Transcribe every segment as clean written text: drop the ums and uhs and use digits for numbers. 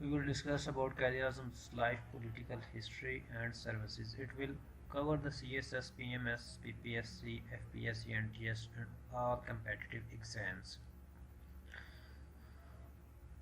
We will discuss about Quaid-e-Azam's life, political history and services. It will cover the CSS, PMS, PPSC, FPSC, NTS and all competitive exams.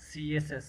CSS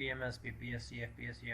PMS, PPSC, FPSC,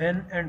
When and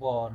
born?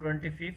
25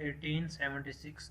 1876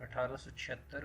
1876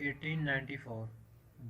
1894।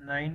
9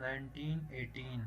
1918।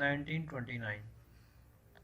1929।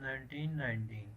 1919।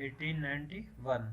1891।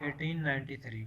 1893।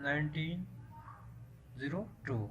1902।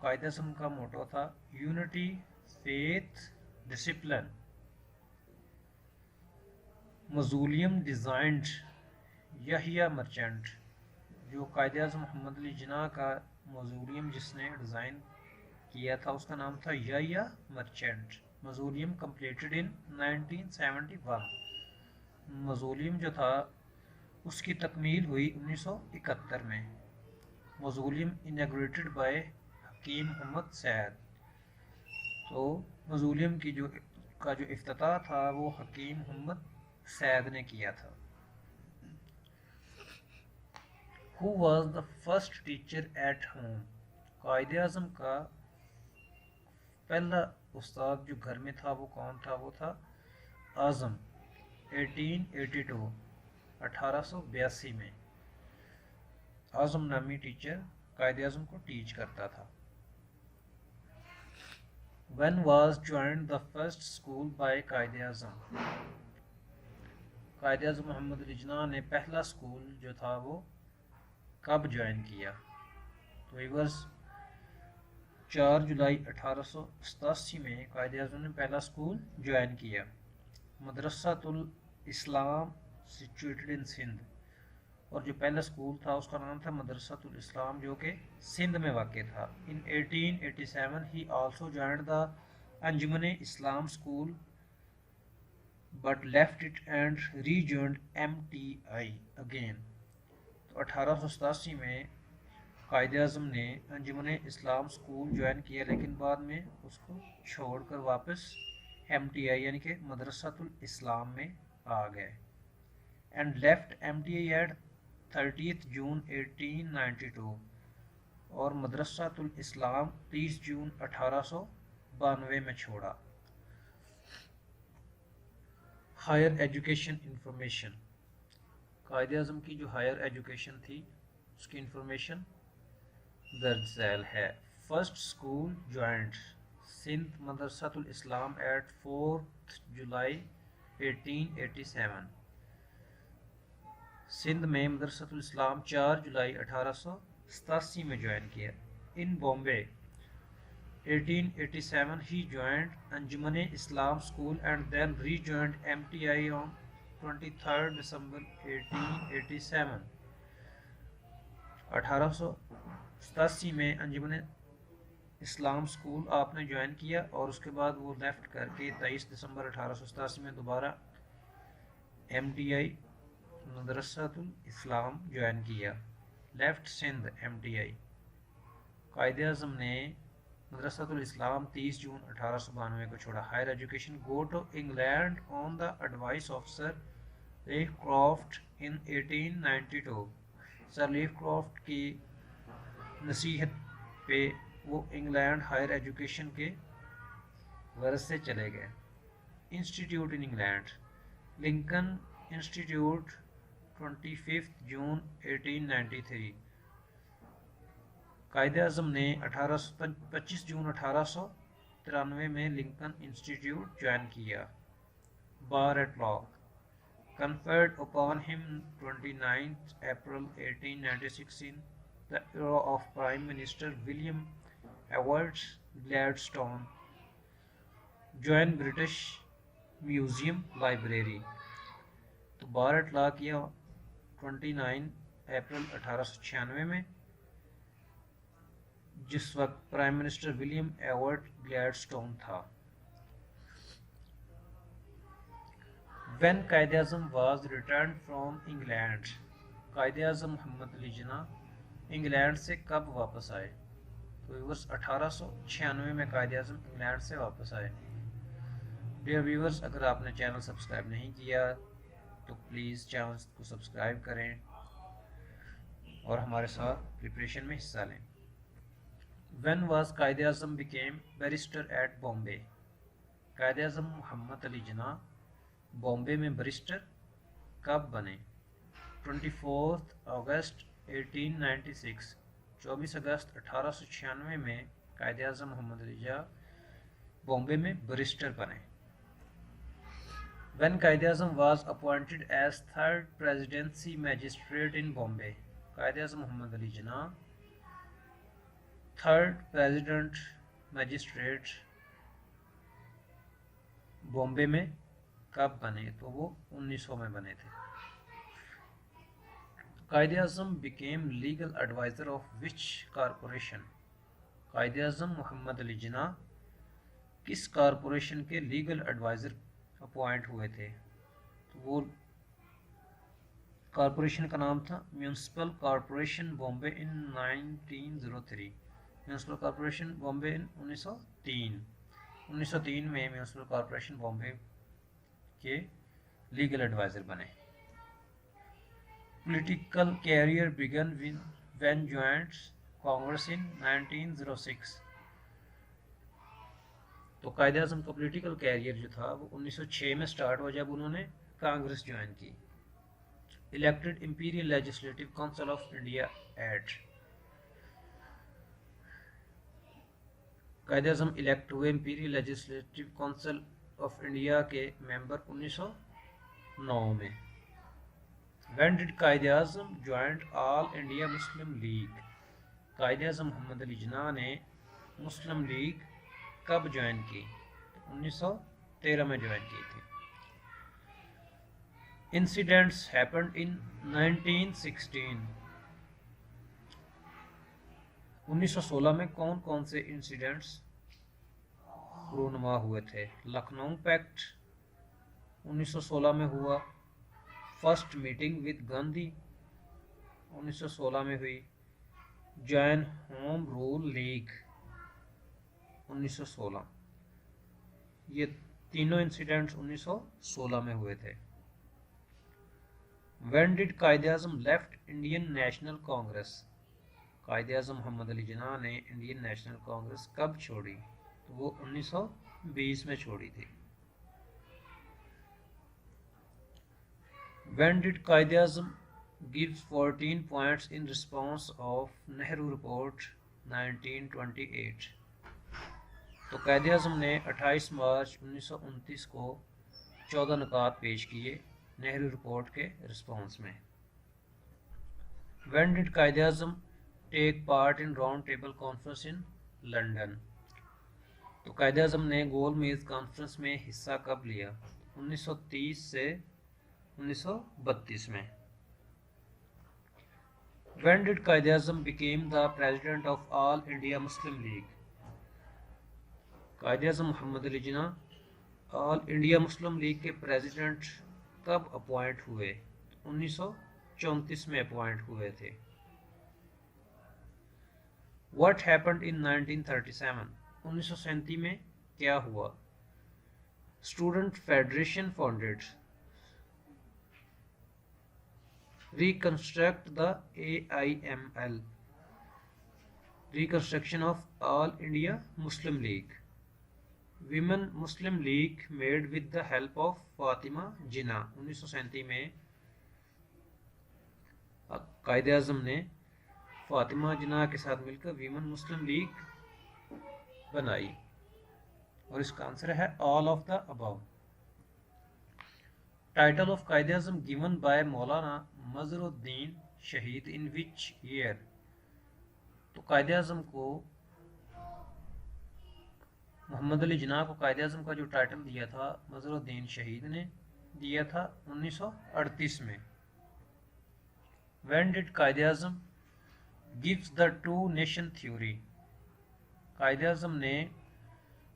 Quaid Azam کا motto تھا unity faith discipline. موزولیم designed یحییٰ merchant. جو قائد اعظم محمد علی جناح کا موزولیم جس نے design کیا تھا اس کا نام تھا یحییٰ مرچنٹ. موزولیم completed in 1971. موزولیم جو تھا اس کی تکمیل ہوئی 1971 میں. موزولیم انیگریٹڈ بائی حکیم محمد سعد. تو موزولیم کی جو افتتاح تھا وہ حکیم محمد سعد نے کیا تھا. Who was the first teacher at home? Quaid Azam کا پہلا استاد جو گھر میں تھا وہ کون تھا؟ وہ تھا اعظم. 1882 1882 میں اعظم نامی ٹیچر قائد اعظم کو ٹیچ کرتا تھا. When was joined the first school by قائد اعظم؟ قائد اعظم محمد علی جناح نے پہلا اسکول جو تھا وہ کب جوائن کیا؟ تو ویورز 4 جولائی 1887 میں قائد اعظم نے پہلا اسکول جوائن کیا. مدرسۃ الاسلام سچویٹڈ ان سندھ. اور جو پہلا اسکول تھا اس کا نام تھا مدرسۃ الاسلام جو کہ سندھ میں واقع تھا. In 1887 he also joined the Anjuman Islam school but left it and rejoined MTI again. تو 1887 میں قائد اعظم نے انجمن اسلام اسکول جوائن کیا لیکن بعد میں اس کو چھوڑ کر واپس MTI یعنی کہ مدرسۃ الاسلام میں آ گئے. اینڈ لیفٹ MTI ایٹ 30 جون 1892. اور مدرسۃ الاسلام 30 جون 1892 میں چھوڑا. Higher education information. Quaid Azam کی جو ہائر ایجوکیشن تھی اس کی انفارمیشن درج ذیل ہے. فرسٹ اسکول جوائنٹ سندھ مدرسۃ الاسلام ایٹ 4 جولائی 1887. سندھ میں مدرسۃ الاسلام 4 جولائی 1887 میں جوائن کیا. ان Bombay 1887 he joined Anjuman Islam School and then rejoined MTI on 23rd December 1887. 1887 میں انجمن اسلام اسکول آپ نے جوائن کیا اور اس کے بعد وہ لیفٹ کر کے 23 دسمبر 1887 میں دوبارہ MTI مدرسۃ الاسلام جوائن کیا. Left Sindh MTI. قائد اعظم نے مدرسۃ الاسلام 30 جون 1892 کو چھوڑا. Higher education go to England on the advice of Sir Leigh Croft in 1892. Sir Leigh Croft کی نصیحت پہ وہ انگلینڈ ہائر ایجوکیشن کے غرض سے چلے گئے. Institute in England Lincoln institute 25 June 1893. Quaid Azam نے 25 جون 1893 میں لنکن انسٹیٹیوٹ جوائن کیا. Bar at law conferred upon him 29 April 1896 in the era of Prime Minister William Ewart Gladstone. Join British Museum Library. تو بار at لا کیا 29 اپریل 1896 میں جس وقت prime minister William avert گلیڈسٹون تھا. When Quaid Azam was returned from England. Quaid Azam Muhammad Ali Jinnah England سے کب واپس آئے؟ تو 1896 میں قائد اعظم انگلینڈ سے واپس آئے. ڈیئر ویورز، اگر آپ نے چینل سبسکرائب نہیں کیا تو پلیز چینل کو سبسکرائب کریں اور ہمارے ساتھ پریپریشن میں حصہ لیں. When was Quaid Azam became barrister at Bombay. قائد اعظم محمد علی جناح بامبے میں بیرسٹر کب بنے؟ 24 اگست 1896. 24 اگست 1896 میں قائد اعظم محمد علی جناح بامبے میں بیرسٹر بنے. When Quaid Azam was appointed as third presidency magistrate in Bombay. Quaid Azam Muhammad Ali Jinnah third president magistrate Bombay میں کب بنے؟ تو وہ 1900 میں بنے تھے۔ Quaid Azam became legal advisor of which corporation؟ قائد اعظم محمد علی جناح کس کارپوریشن کے لیگل ایڈوائزر اپوائنٹ ہوئے تھے؟ تو وہ کارپوریشن کا نام تھا municipal corporation Bombay in 1903۔ Municipal corporation Bombay in 1903۔ 1903 میں میونسپل کارپوریشن بامبے کے لیگل ایڈوائزر بنے۔ Political career began when joined Congress in 1906۔ تو قائد اعظم کا پولیٹیکل کیریئر جو تھا وہ 1906 میں سٹارٹ ہوا جب انہوں نے کانگریس جوائن کی۔ Elected imperial legislative council of India at. Quaid Azam elect ہوئے imperial legislative council of India کے ممبر 1909 میں۔ When did Quaid Azam joined All India Muslim League? Quaid Azam محمد علی جناح نے مسلم لیگ کب جوائن کی؟ 1913 میں جوائن کی تھی۔ Incidents happened in 1916۔ 1916 میں کون کون سے انسیڈنٹس رونما ہوئے تھے؟ لکھنؤ پیکٹ 1916 میں ہوا۔ فرسٹ میٹنگ ود گاندھی 1916 میں ہوئی۔ Join home rule league 1916۔ یہ تینوں انسیڈنٹس 1916 میں ہوئے تھے۔ When did Quaid Azam left Indian national Congress? قائد اعظم محمد علی جناح نے انڈین نیشنل کانگریس کب چھوڑی؟ تو وہ 1920 میں چھوڑی تھی۔ When did Quaid Azam gives 14 points in response of Nehru report 1928؟ تو قائد اعظم نے 28 مارچ 1929 کو 14 نکات پیش کیے نہرو رپورٹ کے رسپانس میں۔ When did Quaid Azam take part in round table conference in London? تو قائد اعظم نے گول میز کانفرنس میں حصہ کب لیا؟ 1930 سے 1932 میں۔ When did Quaid Azam became the president of all India Muslim League؟ Quaid Azam Muhammad Ali Jinnah all India Muslim league کے پریزیڈنٹ کب اپوائنٹ ہوئے؟ 1934 میں اپوائنٹ ہوئے تھے۔ What happened in 1937؟ 1937 میں کیا ہوا؟ Student federation founded. Reconstruct the AIML reconstruction of all India Muslim League. Women Muslim League made with the help of Fatima Jinnah. 1937 میں قائد اعظم نے فاطمہ جناح کے ساتھ مل کر ویمن مسلم لیگ بنائی، اور اس کا آنسر ہے all of the above. Title of Quaid Azam given by مولانا مظہر الدین شہید ان وچ ایئر؟ تو قائد اعظم کو محمد علی جناح کو قائد اعظم کا جو ٹائٹل دیا تھا مظہر الدین شہید نے دیا تھا 1938 میں۔ When did Quaid Azam gives the two nation theory؟ قائد اعظم نے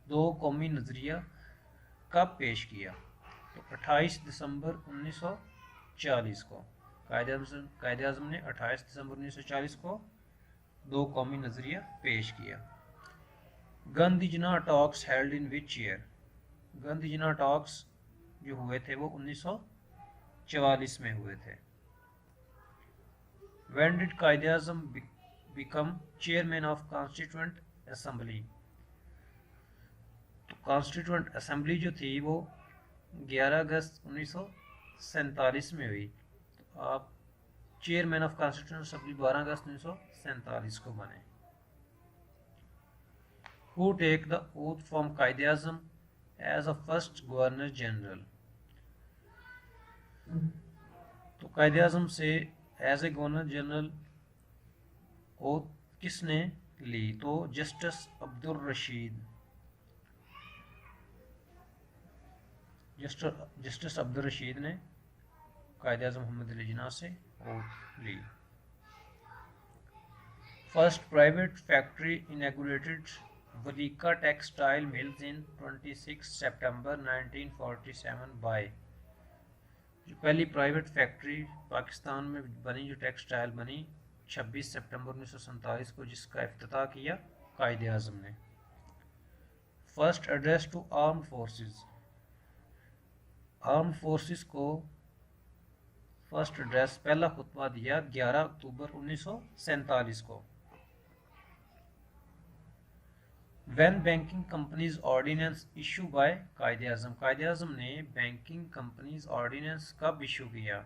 دو قومی نظریہ کب پیش کیا؟ تو 28 دسمبر 1940 کو۔ قائد اعظم نے 28 دسمبر 1940 کو دو قومی نظریہ پیش کیا۔ Gandhi Jinnah talks held in which year? Gandhi Jinnah talks جو ہوئے تھے وہ 1944 میں ہوئے تھے۔ When did Quaid Azam become chairman of constituent assembly? تو کانسٹیٹوئنٹ اسمبلی جو تھی وہ 11 اگست 1947 میں ہوئی، تو آپ چیئرمین آف کانسٹیٹوئنٹ اسمبلی 12 اگست 1947 کو بنے۔ Who take the oath from Quaid Azam as a first governor general? تو قائد اعظم سے as a governor general oath کس نے لی. تو جسٹس عبدالرشید نے قائد اعظم محمد علی جناح سے اوتھ لی. First private factory inaugurated Valika textile mills in 26 September 1947 by. جو پہلی پرائیویٹ فیکٹری پاکستان میں بنی جو ٹیکسٹائل بنی 26 سپٹمبر 1947 کو جس کا افتتاح کیا قائد اعظم نے. First address to armed forces. Armed forces کو فرسٹ ایڈریس پہلا خطبہ دیا 11 اکتوبر 1947 کو. When banking companies ordinance issue by Quaid Azam. Quaid Azam نے بینکنگ کمپنیز آرڈیننس کب ایشو کیا؟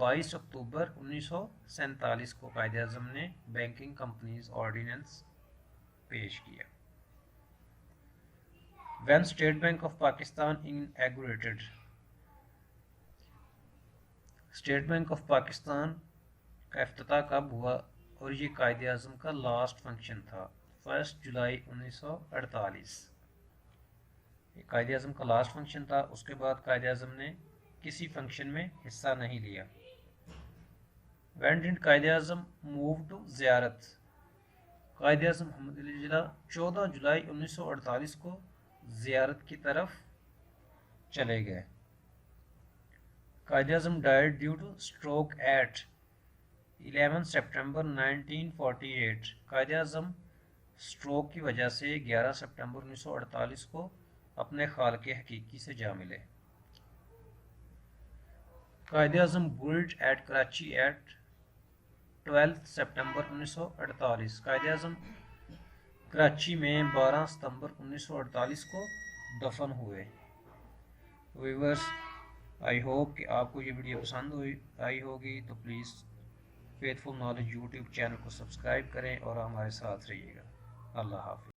22 اکتوبر 1947 کو قائد اعظم نے بینکنگ کمپنیز آرڈیننس پیش کیا. When State Bank of Pakistan inaugurated. State Bank of Pakistan کا افتتاح کب ہوا اور یہ قائد اعظم کا لاسٹ فنکشن تھا 1 جولائی 1948. یہ قائد اعظم کا لاسٹ فنکشن تھا. اس کے بعد قائد اعظم نے کسی فنکشن میں حصہ نہیں لیا. When ڈڈ Quaid Azam move to زیارت. قائد اعظم محمد علی جناح 14 جولائی 1948 کو زیارت کی طرف چلے گئے. Quaid Azam died due to stroke at 11 September 1948. Quaid Azam stroke کی وجہ سے 11 سپٹمبر 1948 کو اپنے خالق حقیقی سے جا ملے. Quaid Azam build at Karachi at 12 September 1948. Quaid اعظم کراچی میں 12 ستمبر 1948 کو دفن ہوئے. ویورز آئی ہوپ کہ آپ کو یہ ویڈیو پسند آئی ہوگی تو please Faithful Knowledge YouTube channel کو سبسکرائب کریں اور ہمارے ساتھ رہیے گا. اللہ حافظ.